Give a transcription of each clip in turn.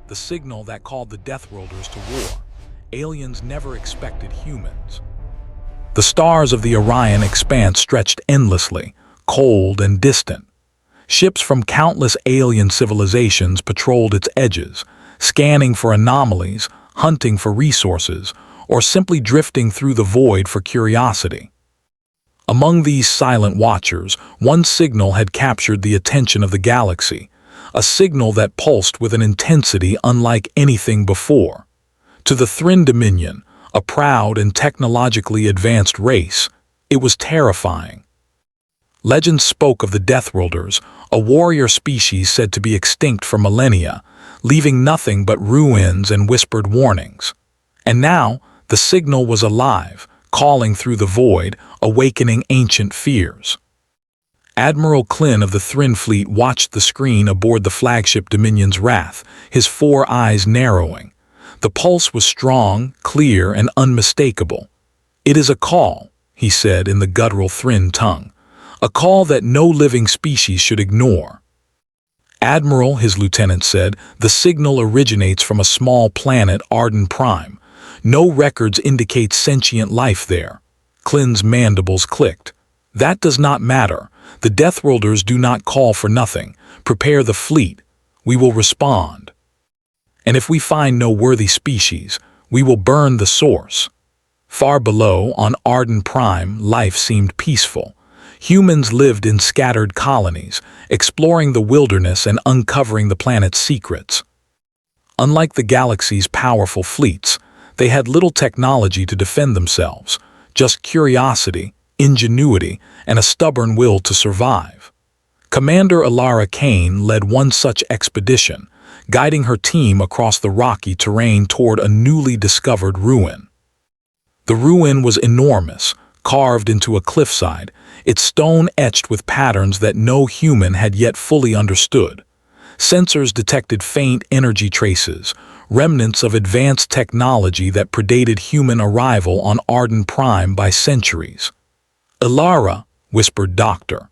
the signal that called the Deathworlders to war. Aliens never expected humans. The stars of the Orion expanse stretched endlessly, cold and distant. Ships from countless alien civilizations patrolled its edges, scanning for anomalies, hunting for resources, or simply drifting through the void for curiosity. Among these silent watchers, one signal had captured the attention of the galaxy, a signal that pulsed with an intensity unlike anything before. To the Thrin Dominion, a proud and technologically advanced race, it was terrifying. Legends spoke of the Deathworlders, a warrior species said to be extinct for millennia, leaving nothing but ruins and whispered warnings. And now, the signal was alive, calling through the void, awakening ancient fears. Admiral Klin of the Thrin fleet watched the screen aboard the flagship Dominion's Wrath, his 4 eyes narrowing. The pulse was strong, clear, and unmistakable. "It is a call," he said in the guttural Thrin tongue. "A call that no living species should ignore." "Admiral," his lieutenant said, "the signal originates from a small planet, Arden Prime. No records indicate sentient life there." Klin's mandibles clicked. "That does not matter. The Deathworlders do not call for nothing. Prepare the fleet. We will respond. And if we find no worthy species, we will burn the source." Far below, on Arden Prime, life seemed peaceful. Humans lived in scattered colonies, exploring the wilderness and uncovering the planet's secrets. Unlike the galaxy's powerful fleets, they had little technology to defend themselves, just curiosity, ingenuity, and a stubborn will to survive. Commander Alara Kane led one such expedition, guiding her team across the rocky terrain toward a newly discovered ruin. The ruin was enormous, carved into a cliffside, its stone etched with patterns that no human had yet fully understood. Sensors detected faint energy traces, remnants of advanced technology that predated human arrival on Arden Prime by centuries. "Alara," whispered Dr.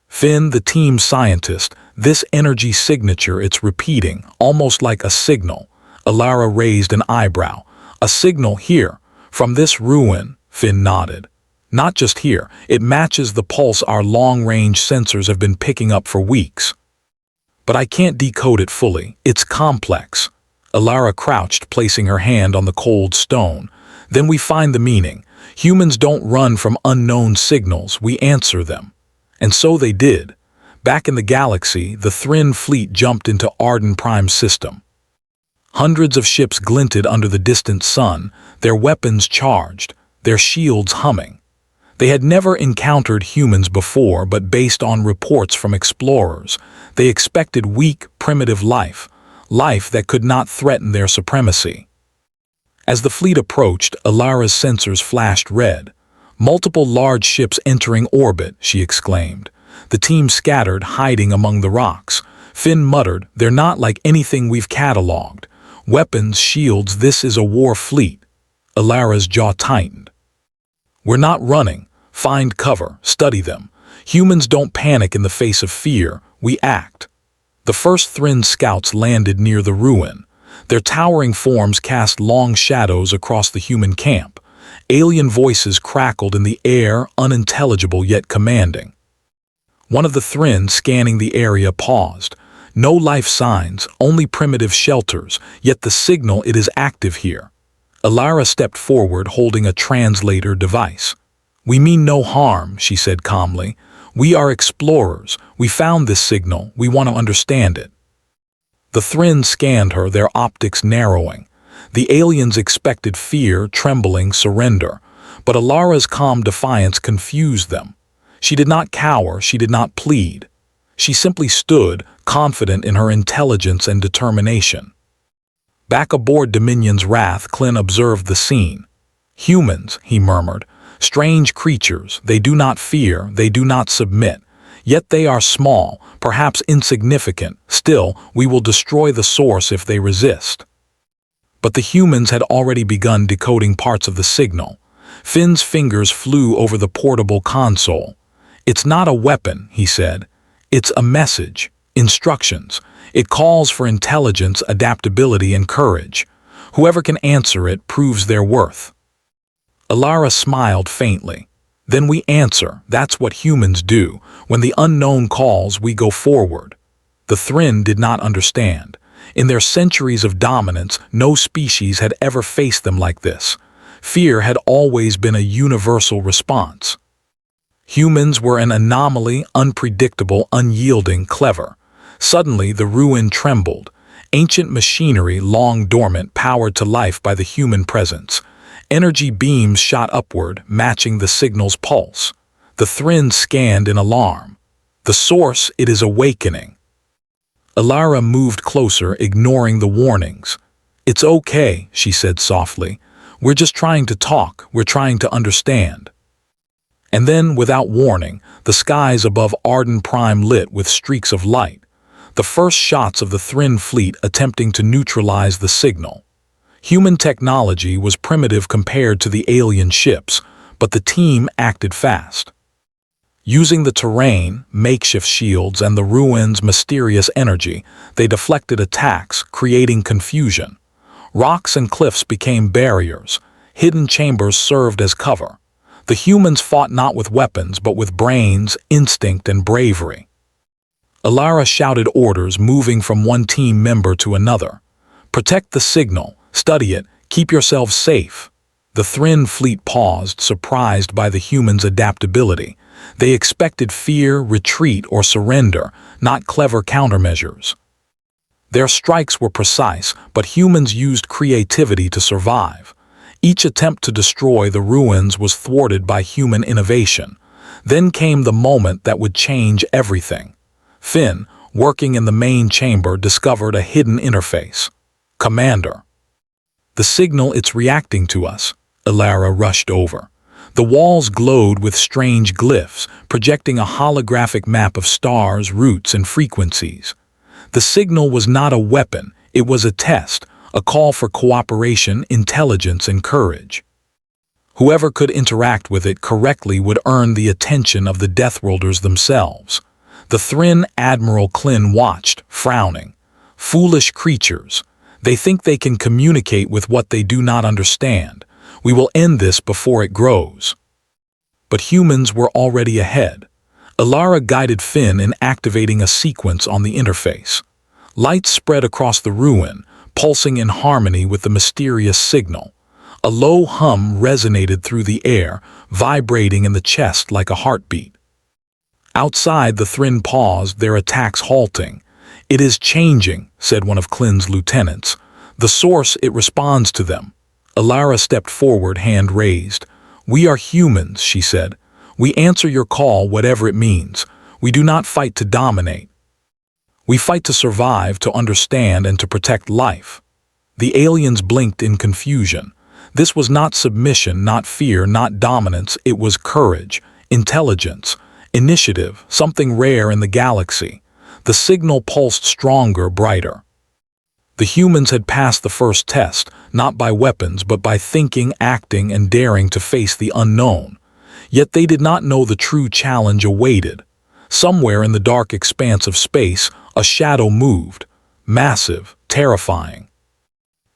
Finn, the team scientist, "this energy signature, it's repeating, almost like a signal." Alara raised an eyebrow. "A signal here, from this ruin," Finn nodded. "Not just here, it matches the pulse our long-range sensors have been picking up for weeks. But I can't decode it fully, it's complex." Alara crouched, placing her hand on the cold stone. "Then we find the meaning. Humans don't run from unknown signals, we answer them." And so they did. Back in the galaxy, the Thrin fleet jumped into Arden Prime's system. Hundreds of ships glinted under the distant sun, their weapons charged, their shields humming. They had never encountered humans before, but based on reports from explorers, they expected weak, primitive life that could not threaten their supremacy. As the fleet approached, Alara's sensors flashed red. "Multiple large ships entering orbit," she exclaimed. The team scattered, hiding among the rocks. Finn muttered, "They're not like anything we've cataloged. Weapons, shields, this is a war fleet." Alara's jaw tightened. "We're not running. Find cover, study them. Humans don't panic in the face of fear, we act." The first Thrin scouts landed near the ruin. Their towering forms cast long shadows across the human camp. Alien voices crackled in the air, unintelligible yet commanding. One of the Thrin scanning the area paused. No life signs, only primitive shelters, yet the signal, it is active here. Alara stepped forward, holding a translator device. "We mean no harm," she said calmly. "We are explorers. We found this signal. We want to understand it." The Thrin scanned her, their optics narrowing. The aliens expected fear, trembling, surrender. But Alara's calm defiance confused them. She did not cower, she did not plead. She simply stood, confident in her intelligence and determination. Back aboard Dominion's Wrath, Klin observed the scene. "Humans," he murmured. "Strange creatures, they do not fear, they do not submit. Yet they are small, perhaps insignificant. Still, we will destroy the source if they resist." But the humans had already begun decoding parts of the signal. Finn's fingers flew over the portable console. "It's not a weapon," he said. "It's a message. Instructions. It calls for intelligence, adaptability, and courage. Whoever can answer it proves their worth. Alara smiled faintly. Then we answer. That's what humans do. When the unknown calls, we go forward. The Thryn did not understand. In their centuries of dominance, no species had ever faced them like this. Fear had always been a universal response. Humans were an anomaly, unpredictable, unyielding, clever. Suddenly, the ruin trembled. Ancient machinery, long dormant, powered to life by the human presence. Energy beams shot upward, matching the signal's pulse. The Thryn scanned in alarm. The source, it is awakening. Alara moved closer, ignoring the warnings. It's okay, she said softly. We're just trying to talk, we're trying to understand. And then, without warning, the skies above Arden Prime lit with streaks of light. The first shots of the Thryn fleet attempting to neutralize the signal. Human technology was primitive compared to the alien ships, but the team acted fast. Using the terrain, makeshift shields, and the ruins' mysterious energy, they deflected attacks, creating confusion. Rocks and cliffs became barriers. Hidden chambers served as cover. The humans fought not with weapons, but with brains, instinct, and bravery. Alara shouted orders, moving from one team member to another. Protect the signal. Study it. Keep yourselves safe. The Thryn fleet paused, surprised by the humans' adaptability. They expected fear, retreat, or surrender, not clever countermeasures. Their strikes were precise, but humans used creativity to survive. Each attempt to destroy the ruins was thwarted by human innovation. Then came the moment that would change everything. Finn, working in the main chamber, discovered a hidden interface. Commander. The signal, it's reacting to us. Alara rushed over. The walls glowed with strange glyphs, projecting a holographic map of stars, routes, and frequencies. The signal was not a weapon, it was a test, a call for cooperation, intelligence, and courage. Whoever could interact with it correctly would earn the attention of the Deathworlders themselves. The Thryn Admiral Klin watched, frowning. Foolish creatures. They think they can communicate with what they do not understand. We will end this before it grows. But humans were already ahead. Alara guided Finn in activating a sequence on the interface. Light spread across the ruin, pulsing in harmony with the mysterious signal. A low hum resonated through the air, vibrating in the chest like a heartbeat. Outside, the Thryn paused, their attacks halting. It is changing, said one of Klin's lieutenants. The source, it responds to them. Alara stepped forward, hand raised. We are humans, she said. We answer your call, whatever it means. We do not fight to dominate. We fight to survive, to understand, and to protect life. The aliens blinked in confusion. This was not submission, not fear, not dominance. It was courage, intelligence, initiative, something rare in the galaxy. The signal pulsed stronger, brighter. The humans had passed the first test, not by weapons, but by thinking, acting, and daring to face the unknown. Yet they did not know the true challenge awaited. Somewhere in the dark expanse of space, a shadow moved, massive, terrifying.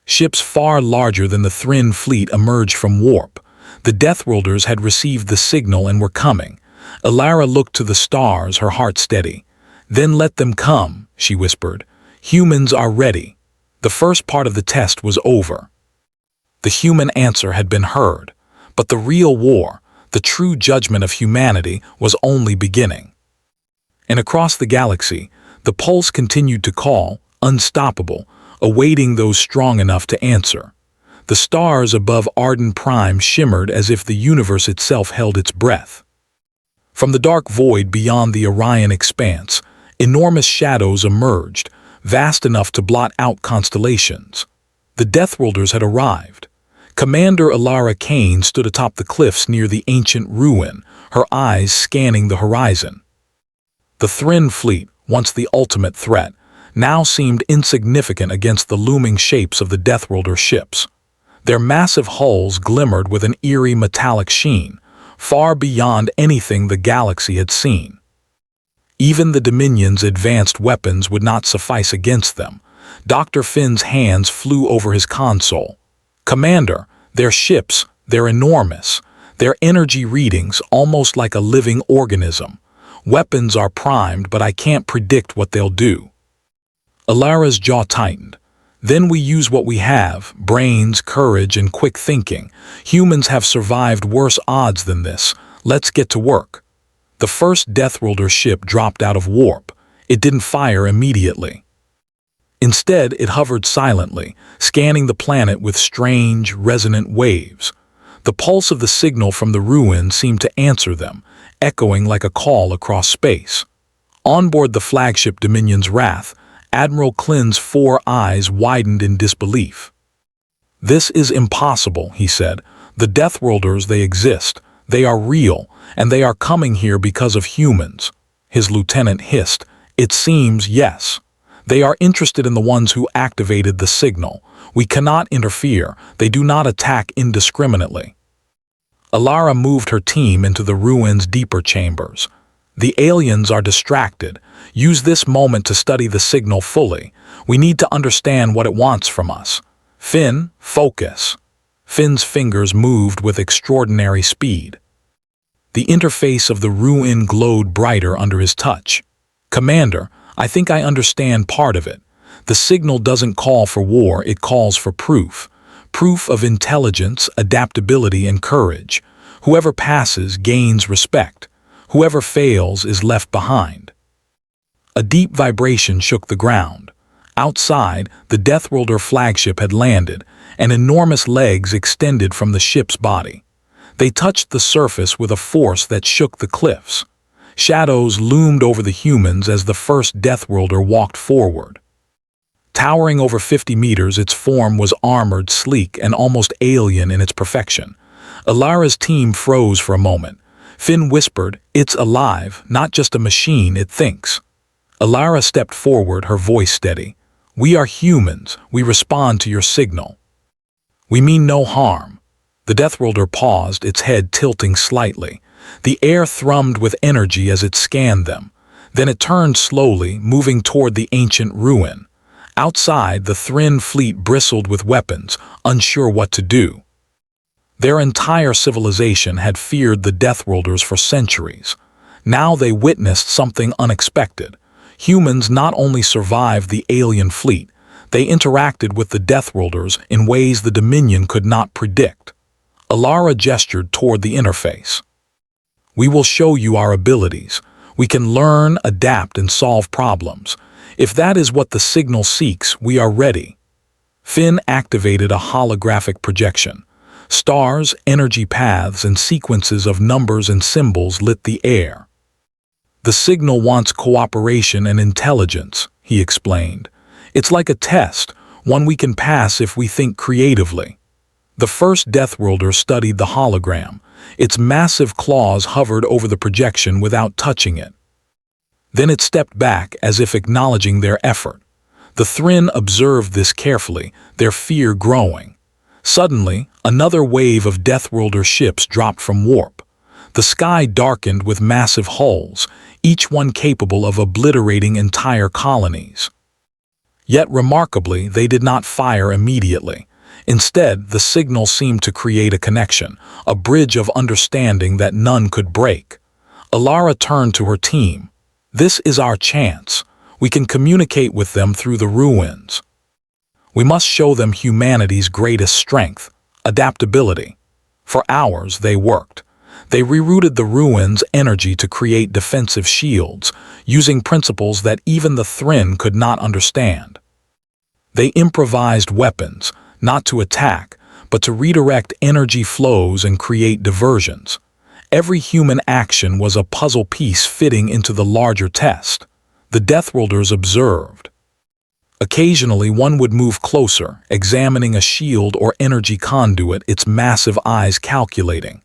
Ships far larger than the Thryn fleet emerged from warp. The Deathworlders had received the signal and were coming. Alara looked to the stars, her heart steady. Then let them come, she whispered. Humans are ready. The first part of the test was over. The human answer had been heard, but the real war, the true judgment of humanity, was only beginning. And across the galaxy, the pulse continued to call, unstoppable, awaiting those strong enough to answer. The stars above Arden Prime shimmered as if the universe itself held its breath. From the dark void beyond the Orion expanse, enormous shadows emerged, vast enough to blot out constellations. The Deathworlders had arrived. Commander Alara Kane stood atop the cliffs near the ancient ruin, her eyes scanning the horizon. The Thryn fleet, once the ultimate threat, now seemed insignificant against the looming shapes of the Deathworlder ships. Their massive hulls glimmered with an eerie metallic sheen, far beyond anything the galaxy had seen. Even the Dominion's advanced weapons would not suffice against them. Dr. Finn's hands flew over his console. "Commander, their ships, they're enormous. Their energy readings almost like a living organism. Weapons are primed, but I can't predict what they'll do." Alara's jaw tightened. "Then we use what we have, brains, courage, and quick thinking. Humans have survived worse odds than this. Let's get to work." The first Deathworlder ship dropped out of warp. It didn't fire immediately. Instead, it hovered silently, scanning the planet with strange, resonant waves. The pulse of the signal from the ruins seemed to answer them, echoing like a call across space. On board the flagship Dominion's Wrath, Admiral Klin's 4 eyes widened in disbelief. "This is impossible," he said. "The Deathworlders, they exist. They are real, and they are coming here because of humans." His lieutenant hissed. "It seems, yes. They are interested in the ones who activated the signal. We cannot interfere. They do not attack indiscriminately." Alara moved her team into the ruins' deeper chambers. "The aliens are distracted. Use this moment to study the signal fully. We need to understand what it wants from us. Finn, focus." Finn's fingers moved with extraordinary speed. The interface of the ruin glowed brighter under his touch. "Commander, I think I understand part of it. The signal doesn't call for war, it calls for proof. Proof of intelligence, adaptability, and courage. Whoever passes gains respect. Whoever fails is left behind." A deep vibration shook the ground. Outside, the Deathworlder flagship had landed, and enormous legs extended from the ship's body. They touched the surface with a force that shook the cliffs. Shadows loomed over the humans as the first Deathworlder walked forward. Towering over 50 meters, its form was armored, sleek, and almost alien in its perfection. Alara's team froze for a moment. Finn whispered, "It's alive, not just a machine, it thinks." Alara stepped forward, her voice steady. "We are humans. We respond to your signal. We mean no harm." The Deathworlder paused, its head tilting slightly. The air thrummed with energy as it scanned them. Then it turned slowly, moving toward the ancient ruin. Outside, the Thryn fleet bristled with weapons, unsure what to do. Their entire civilization had feared the Deathworlders for centuries. Now they witnessed something unexpected. Humans not only survived the alien fleet, they interacted with the Deathworlders in ways the Dominion could not predict. Alara gestured toward the interface. "We will show you our abilities. We can learn, adapt, and solve problems. If that is what the signal seeks, we are ready." Finn activated a holographic projection. Stars, energy paths, and sequences of numbers and symbols lit the air. "The signal wants cooperation and intelligence," he explained. "It's like a test, one we can pass if we think creatively." The first Deathworlder studied the hologram. Its massive claws hovered over the projection without touching it. Then it stepped back as if acknowledging their effort. The Thryn observed this carefully, their fear growing. Suddenly, another wave of Deathworlder ships dropped from warp. The sky darkened with massive hulls, each one capable of obliterating entire colonies. Yet remarkably, they did not fire immediately. Instead, the signal seemed to create a connection, a bridge of understanding that none could break. Alara turned to her team. "This is our chance. We can communicate with them through the ruins. We must show them humanity's greatest strength, adaptability." For hours they worked. They rerouted the ruins' energy to create defensive shields, using principles that even the Thryn could not understand. They improvised weapons, not to attack, but to redirect energy flows and create diversions. Every human action was a puzzle piece fitting into the larger test. The Deathworlders observed. Occasionally, one would move closer, examining a shield or energy conduit, its massive eyes calculating.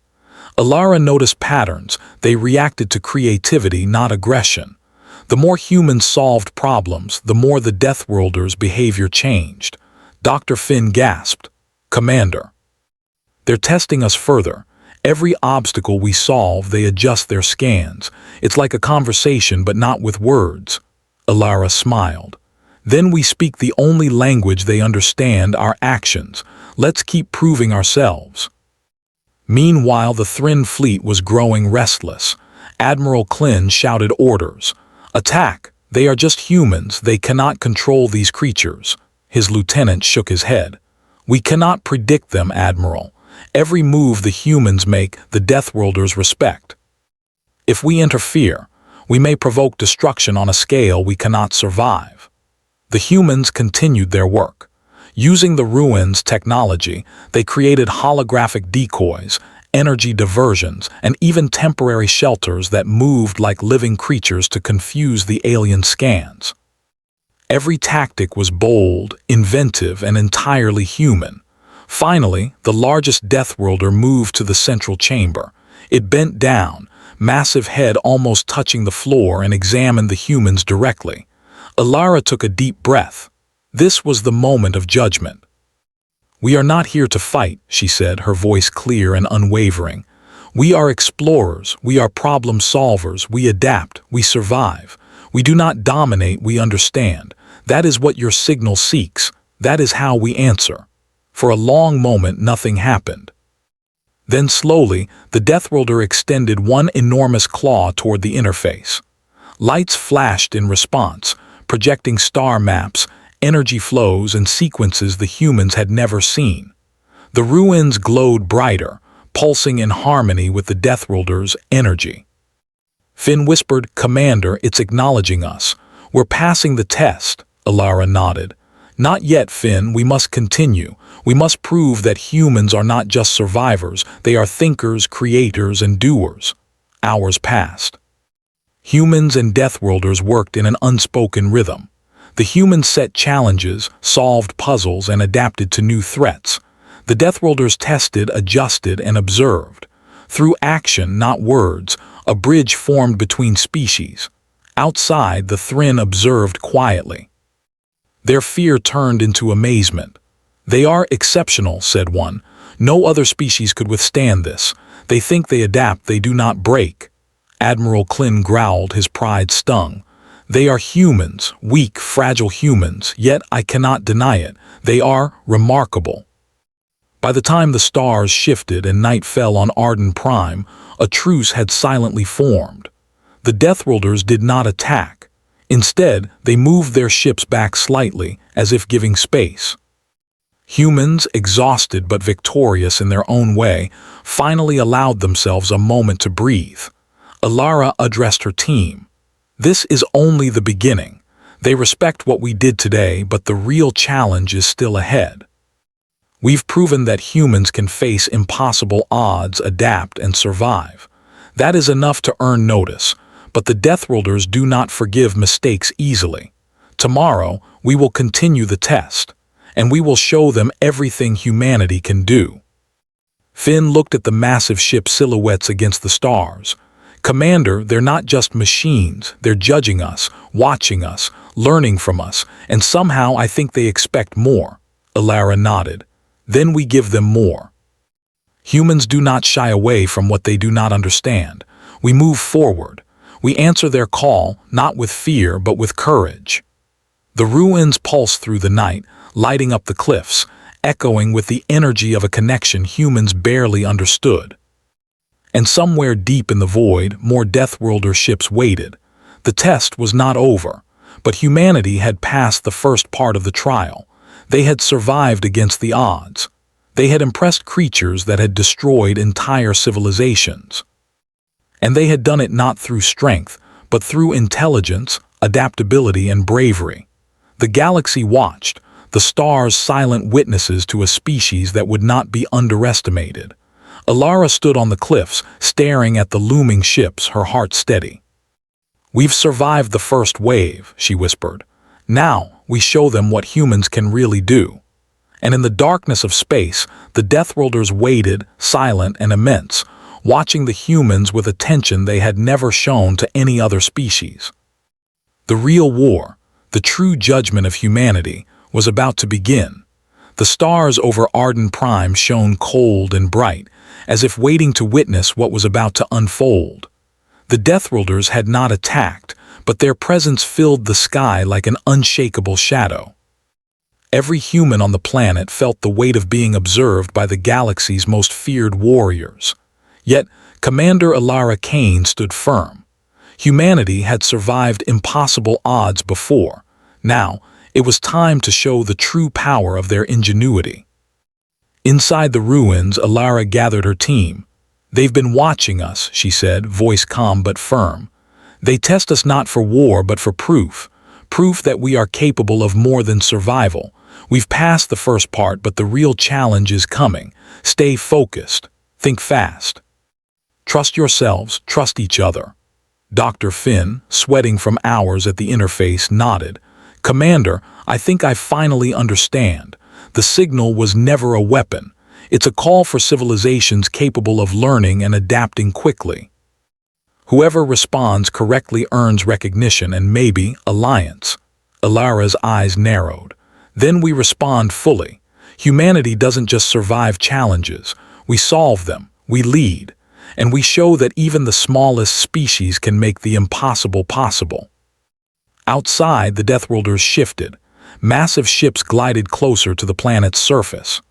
Alara noticed patterns. They reacted to creativity, not aggression. The more humans solved problems, the more the Deathworlders' behavior changed. Dr. Finn gasped, "Commander, they're testing us further. Every obstacle we solve, they adjust their scans. It's like a conversation, but not with words. Alara smiled. Then we speak the only language they understand, our actions. Let's keep proving ourselves. Meanwhile, the Thryn fleet was growing restless. Admiral Klin shouted orders. Attack! They are just humans. They cannot control these creatures. His lieutenant shook his head. We cannot predict them, Admiral. Every move the humans make, the Deathworlders respect. If we interfere, we may provoke destruction on a scale we cannot survive. The humans continued their work. Using the ruins' technology, they created holographic decoys, energy diversions, and even temporary shelters that moved like living creatures to confuse the alien scans. Every tactic was bold, inventive, and entirely human. Finally, the largest Deathworlder moved to the central chamber. It bent down, massive head almost touching the floor, and examined the humans directly. Alara took a deep breath. This was the moment of judgment. We are not here to fight, she said, her voice clear and unwavering. We are explorers, we are problem solvers, we adapt, we survive. We do not dominate, we understand. That is what your signal seeks. That is how we answer. For a long moment, nothing happened. Then slowly, the Deathworlder extended one enormous claw toward the interface. Lights flashed in response, projecting star maps, energy flows, and sequences the humans had never seen. The ruins glowed brighter, pulsing in harmony with the Deathworlder's energy. Finn whispered, Commander, it's acknowledging us. We're passing the test. Alara nodded. Not yet, Finn. We must continue. We must prove that humans are not just survivors. They are thinkers, creators, and doers. Hours passed. Humans and Deathworlders worked in an unspoken rhythm. The humans set challenges, solved puzzles, and adapted to new threats. The Deathworlders tested, adjusted, and observed. Through action, not words, a bridge formed between species. Outside, the Thryn observed quietly. Their fear turned into amazement. They are exceptional, said one. No other species could withstand this. They think, they adapt, they do not break. Admiral Klin growled, his pride stung. They are humans, weak, fragile humans, yet I cannot deny it. They are remarkable. By the time the stars shifted and night fell on Arden Prime, a truce had silently formed. The Deathworlders did not attack. Instead, they moved their ships back slightly, as if giving space. Humans, exhausted but victorious in their own way, finally allowed themselves a moment to breathe. Alara addressed her team. This is only the beginning. They respect what we did today, but the real challenge is still ahead. We've proven that humans can face impossible odds, adapt, and survive. That is enough to earn notice, but the Deathworlders do not forgive mistakes easily. Tomorrow, we will continue the test, and we will show them everything humanity can do. Finn looked at the massive ship silhouettes against the stars. Commander, they're not just machines. They're judging us, watching us, learning from us, and somehow I think they expect more. Alara nodded. Then we give them more. Humans do not shy away from what they do not understand. We move forward. We answer their call, not with fear, but with courage. The ruins pulse through the night, lighting up the cliffs, echoing with the energy of a connection humans barely understood. And somewhere deep in the void, more Deathworlder ships waited. The test was not over, but humanity had passed the first part of the trial. They had survived against the odds. They had impressed creatures that had destroyed entire civilizations. And they had done it not through strength, but through intelligence, adaptability, and bravery. The galaxy watched, the stars silent witnesses to a species that would not be underestimated. Alara stood on the cliffs, staring at the looming ships, her heart steady. We've survived the first wave, she whispered. Now we show them what humans can really do. And in the darkness of space, the Deathworlders waited, silent and immense, watching the humans with attention they had never shown to any other species. The real war, the true judgment of humanity, was about to begin. The stars over Arden Prime shone cold and bright, as if waiting to witness what was about to unfold. The Deathworlders had not attacked, but their presence filled the sky like an unshakable shadow. Every human on the planet felt the weight of being observed by the galaxy's most feared warriors. Yet, Commander Alara Kane stood firm. Humanity had survived impossible odds before. Now, it was time to show the true power of their ingenuity. Inside the ruins, Alara gathered her team. "They've been watching us," she said, voice calm but firm. "They test us not for war but for proof. Proof that we are capable of more than survival. We've passed the first part, but the real challenge is coming. Stay focused. Think fast. Trust yourselves, trust each other." Dr. Finn, sweating from hours at the interface, nodded. "Commander, I think I finally understand. The signal was never a weapon. It's a call for civilizations capable of learning and adapting quickly. Whoever responds correctly earns recognition and maybe alliance." Alara's eyes narrowed. "Then we respond fully. Humanity doesn't just survive challenges. We solve them, we lead, and we show that even the smallest species can make the impossible possible." Outside, the Deathworlders shifted. Massive ships glided closer to the planet's surface.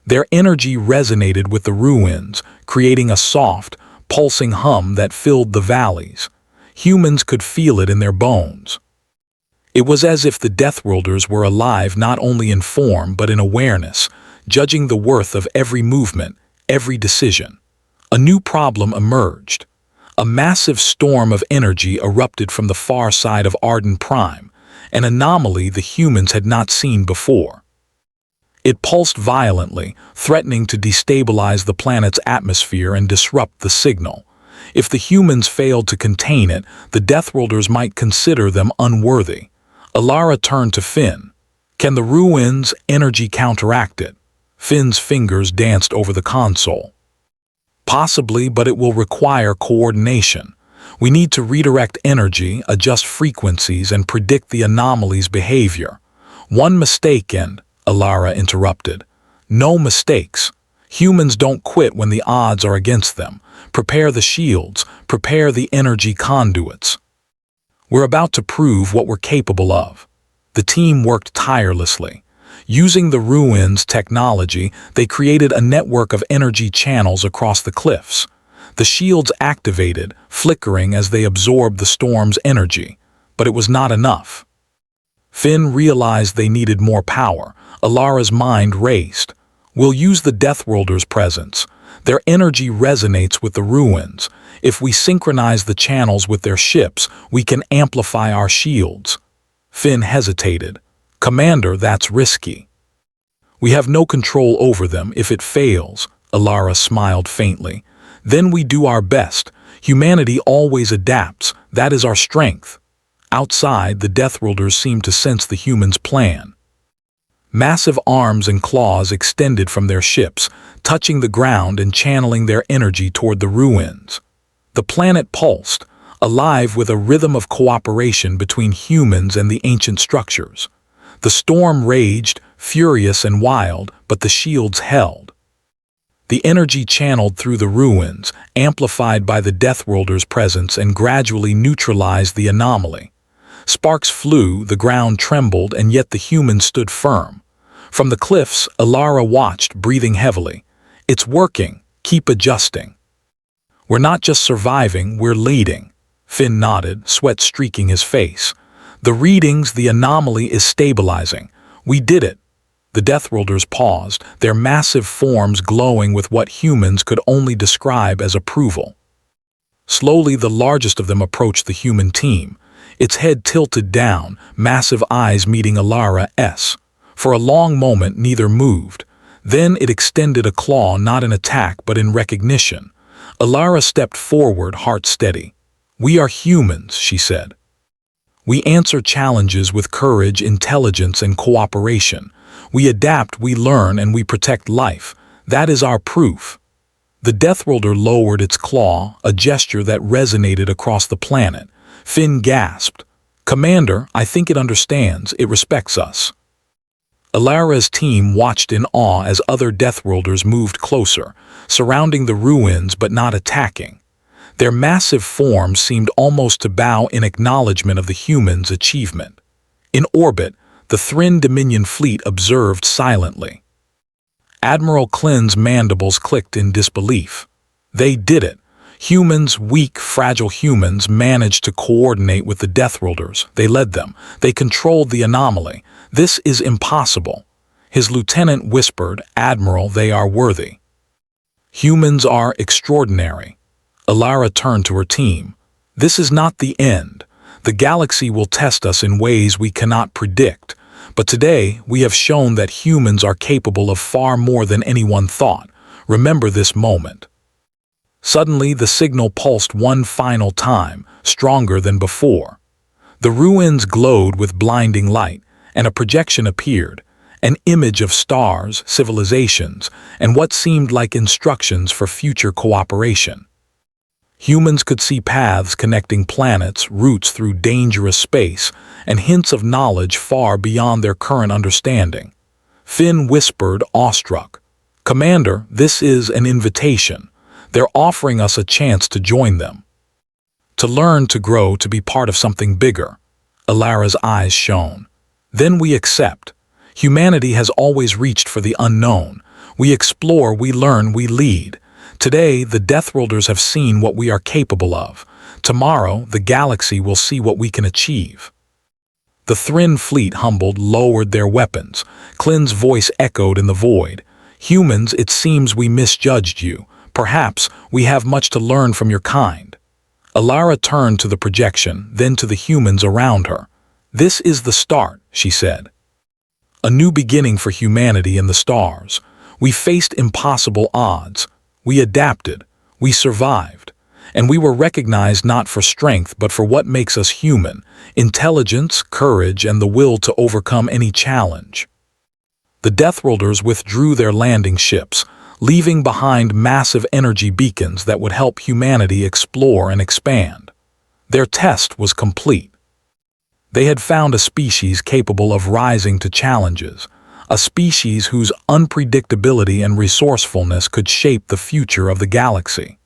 Their energy resonated with the ruins, creating a soft, pulsing hum that filled the valleys. Humans could feel it in their bones. It was as if the Deathworlders were alive not only in form but in awareness, judging the worth of every movement, every decision. A new problem emerged. A massive storm of energy erupted from the far side of Arden Prime, an anomaly the humans had not seen before. It pulsed violently, threatening to destabilize the planet's atmosphere and disrupt the signal. If the humans failed to contain it, the Deathworlders might consider them unworthy. Alara turned to Finn. "Can the ruins' energy counteract it?" Finn's fingers danced over the console. "Possibly, but it will require coordination. We need to redirect energy, adjust frequencies, and predict the anomaly's behavior. One mistake and..." Alara interrupted. "No mistakes. Humans don't quit when the odds are against them. Prepare the shields, prepare the energy conduits. We're about to prove what we're capable of." The team worked tirelessly. Using the ruins' technology, they created a network of energy channels across the cliffs. The shields activated, flickering as they absorbed the storm's energy. But it was not enough. Finn realized they needed more power. Alara's mind raced. "We'll use the Deathworlders' presence. Their energy resonates with the ruins. If we synchronize the channels with their ships, we can amplify our shields." Finn hesitated. "Commander, that's risky." "We have no control over them if it fails," Alara smiled faintly. "Then we do our best. Humanity always adapts. That is our strength." Outside, the Deathworlders seemed to sense the humans' plan. Massive arms and claws extended from their ships, touching the ground and channeling their energy toward the ruins. The planet pulsed, alive with a rhythm of cooperation between humans and the ancient structures. The storm raged, furious and wild, but the shields held. The energy channeled through the ruins, amplified by the Deathworlders' presence, and gradually neutralized the anomaly. Sparks flew, the ground trembled, and yet the humans stood firm. From the cliffs, Alara watched, breathing heavily. "It's working. Keep adjusting." "We're not just surviving, we're leading." Finn nodded, sweat streaking his face. "The readings, the anomaly is stabilizing. We did it." The Deathworlders paused, their massive forms glowing with what humans could only describe as approval. Slowly, the largest of them approached the human team. Its head tilted down, massive eyes meeting Alara's. For a long moment, neither moved. Then it extended a claw, not in attack but in recognition. Alara stepped forward, heart steady. "We are humans," she said. "We answer challenges with courage, intelligence, and cooperation. We adapt, we learn, and we protect life. That is our proof." The Deathworlder lowered its claw, a gesture that resonated across the planet. Finn gasped. "Commander, I think it understands. It respects us." Alara's team watched in awe as other Deathworlders moved closer, surrounding the ruins but not attacking. Their massive forms seemed almost to bow in acknowledgement of the humans' achievement. In orbit, the Thrin Dominion fleet observed silently. Admiral Klin's mandibles clicked in disbelief. They did it. Humans, weak, fragile humans, managed to coordinate with the Deathworlders. They led them. They controlled the anomaly. This is impossible. His lieutenant whispered, "Admiral, they are worthy." Humans are extraordinary. Alara turned to her team. This is not the end. The galaxy will test us in ways we cannot predict. But today, we have shown that humans are capable of far more than anyone thought. Remember this moment. Suddenly, the signal pulsed one final time, stronger than before. The ruins glowed with blinding light, and a projection appeared, an image of stars, civilizations, and what seemed like instructions for future cooperation. Humans could see paths connecting planets, routes through dangerous space, and hints of knowledge far beyond their current understanding. Finn whispered, awestruck, "Commander, this is an invitation. They're offering us a chance to join them. To learn, to grow, to be part of something bigger." Alara's eyes shone. "Then we accept. Humanity has always reached for the unknown. We explore, we learn, we lead. Today, the Deathworlders have seen what we are capable of. Tomorrow, the galaxy will see what we can achieve." The Thrin fleet, humbled, lowered their weapons. Klin's voice echoed in the void. "Humans, it seems we misjudged you. Perhaps we have much to learn from your kind." Alara turned to the projection, then to the humans around her. "This is the start," she said. "A new beginning for humanity in the stars. We faced impossible odds. We adapted. We survived. And we were recognized not for strength but for what makes us human: intelligence, courage, and the will to overcome any challenge." The Deathworlders withdrew their landing ships, leaving behind massive energy beacons that would help humanity explore and expand. Their test was complete. They had found a species capable of rising to challenges, a species whose unpredictability and resourcefulness could shape the future of the galaxy.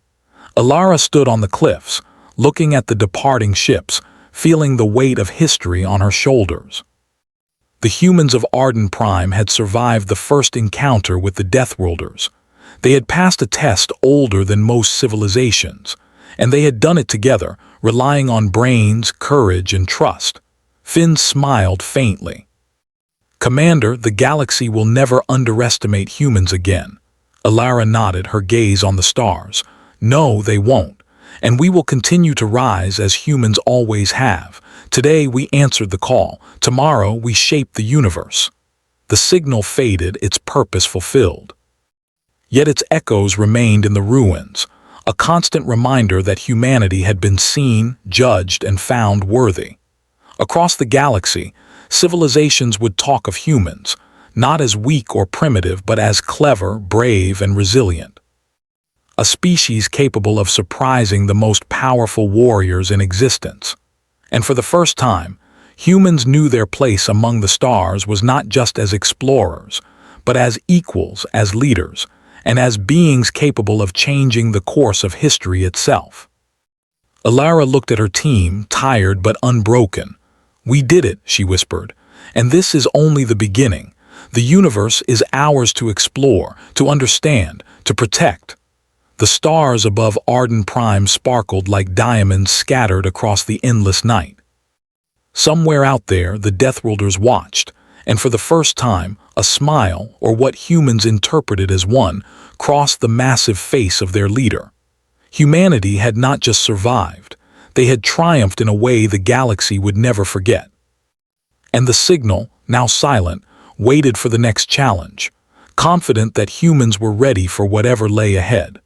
Alara stood on the cliffs, looking at the departing ships, feeling the weight of history on her shoulders. The humans of Arden Prime had survived the first encounter with the Deathworlders. They had passed a test older than most civilizations, and they had done it together, relying on brains, courage, and trust. Finn smiled faintly. "Commander, the galaxy will never underestimate humans again." Alara nodded, her gaze on the stars. "No, they won't. And we will continue to rise as humans always have. Today we answered the call. Tomorrow we shape the universe." The signal faded, its purpose fulfilled. Yet its echoes remained in the ruins, a constant reminder that humanity had been seen, judged, and found worthy. Across the galaxy, civilizations would talk of humans, not as weak or primitive, but as clever, brave, and resilient. A species capable of surprising the most powerful warriors in existence. And for the first time, humans knew their place among the stars was not just as explorers, but as equals, as leaders, and as beings capable of changing the course of history itself. Alara looked at her team, tired but unbroken. "We did it," she whispered, "and this is only the beginning. The universe is ours to explore, to understand, to protect." The stars above Arden Prime sparkled like diamonds scattered across the endless night. Somewhere out there, the Deathworlders watched, and for the first time, a smile, or what humans interpreted as one, crossed the massive face of their leader. Humanity had not just survived, they had triumphed in a way the galaxy would never forget. And the signal, now silent, waited for the next challenge, confident that humans were ready for whatever lay ahead.